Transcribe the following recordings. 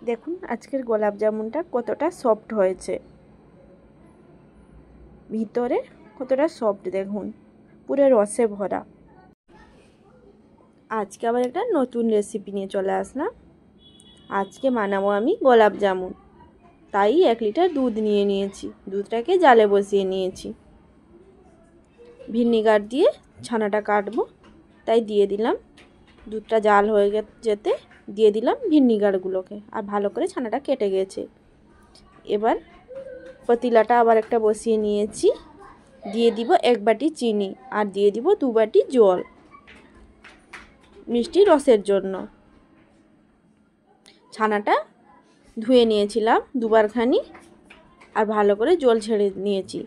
দেখুন আজকের গোলাপ জামুনটা কতটা সফট হয়েছে, ভিতরে কতটা সফট দেখুন, পুরো রসে ভরা। আজকে আবার একটা নতুন রেসিপি নিয়ে চলে আসলাম। আজকে বানাবো আমি গোলাপ জামুন। তাই 1 লিটার দুধ নিয়ে নিয়েছি, দুধটাকে জালে বসিয়ে নিয়েছি। ভিনিগার দিয়ে ছানাটা কাটবো, তাই দিয়ে দিলাম দুধটা জাল হয়ে যেতে দিয়ে দিলাম ভিনিগারগুলোকে, আর ভালো করে ছানাটা কেটে গেছে। এবার পাতিলাটা আবার একটা বসিয়ে নিয়েছি, দিয়ে দিব 1 বাটি চিনি আর দিয়ে দিব 2 বাটি জল মিষ্টি রসের জন্য। ছানাটা ধুয়ে নিয়েছিলাম দুবারখানি আর ভালো করে জল ছেড়ে নিয়েছি।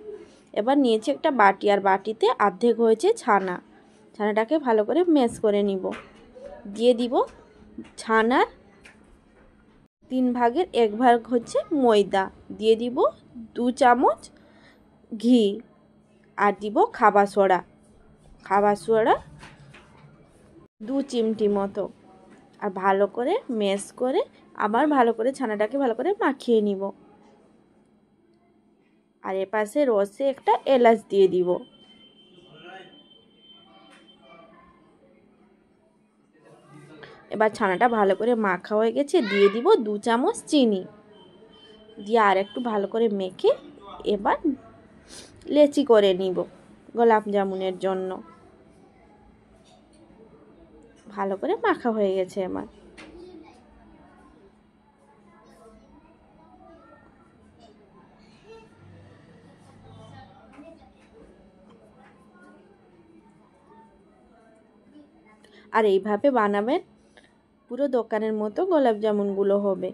এবার নিয়েছি একটা বাটি, আর বাটিতে অর্ধেক হয়েছে ছানাটাকে ভালো করে ম্যাশ করে নিব। দিয়ে দিব ছানার 3 ভাগের 1 ভাগ হচ্ছে ময়দা, দিয়ে দিব 2 চামচ ঘি আর দিব খাবার সোডা 2 চিমটি মতো। আর ভালো করে ম্যাশ করে আবার ভালো করে ছানাটাকে ভালো করে মাখিয়ে নিব। আর এপাশে রসে একটা এলাচ দিয়ে দিব। এবার ছানাটা ভালো করে মাখা হয়ে গেছে, দিয়ে দিব 2 চামচ চিনি, দিয়ে আর একটু ভালো করে মেখে এবার লেচি করে নিব গোলাপ জামুনের জন্য। ভালো করে মাখা হয়ে গেছে আমার। আর এইভাবে বানাবেন, পুরো দোকানের মতো গোলাপ জামুনগুলো হবে।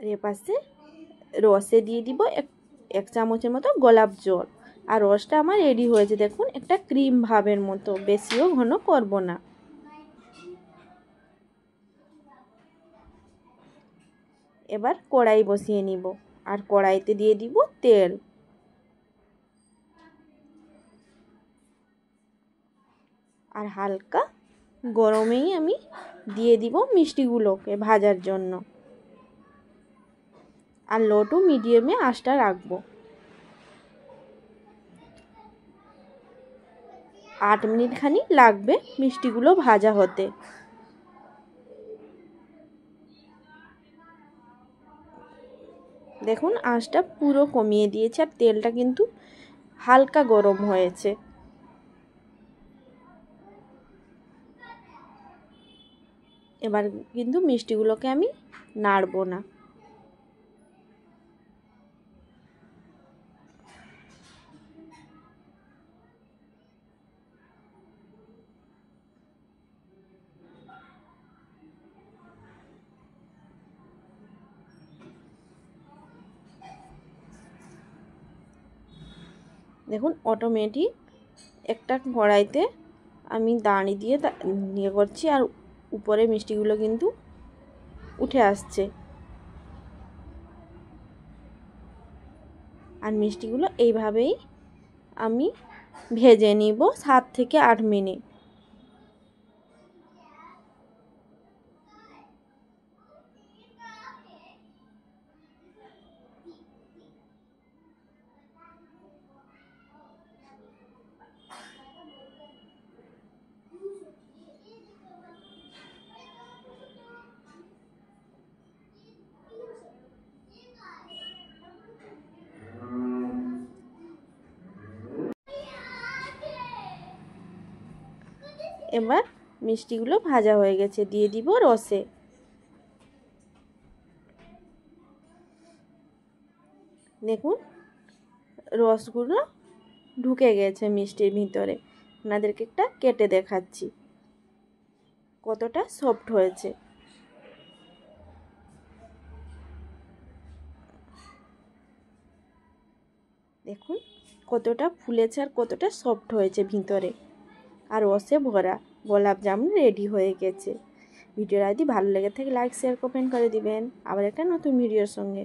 আর এ পাশে রসে দিয়ে দিব 1 চামচের মতো গোলাপ জল। আর রসটা আমার রেডি হয়েছে, দেখুন একটা ক্রিম ভাবের মতো, বেশিও ঘন করব না। এবার কড়াই বসিয়ে নিব, আর কড়াইতে দিয়ে দিব তেল। আর হালকা গরমেই আমি দিয়ে দিব মিষ্টিগুলোকে ভাজার জন্য। আর লো টু মিডিয়ামে আঁচটা রাখবো। 8 মিনিট খানি লাগবে মিষ্টিগুলো ভাজা হতে। দেখুন আঁচটা পুরো কমিয়ে দিয়েছে, আর তেলটা কিন্তু হালকা গরম হয়েছে। এবার কিন্তু মিষ্টিগুলোকে আমি নাড়বো না। দেখুন অটোমেটিক একটা কড়াইতে আমি দাঁড়ি দিয়ে ইয়ে করছি, আর উপরে মিষ্টিগুলো কিন্তু উঠে আসছে। আর মিষ্টিগুলো এইভাবেই আমি ভেজে নিব 7 থেকে 8 মিনিট। এবার মিষ্টিগুলো ভাজা হয়ে গেছে, দিয়ে দিব রসে। দেখুন রসগুলো ঢুকে গেছে মিষ্টির ভিতরে। আপনাদেরকে একটা কেটে দেখাচ্ছি কতটা সফট হয়েছে। দেখুন কতটা ফুলেছে আর কতটা সফট হয়েছে ভিতরে, আর রসে ভরা গোলাপ জামুন রেডি হয়ে গেছে। ভিডিওটা যদি ভালো লেগে থাকে লাইক শেয়ার কমেন্ট করে দিবেন। আবার একটা নতুন ভিডিওর সঙ্গে।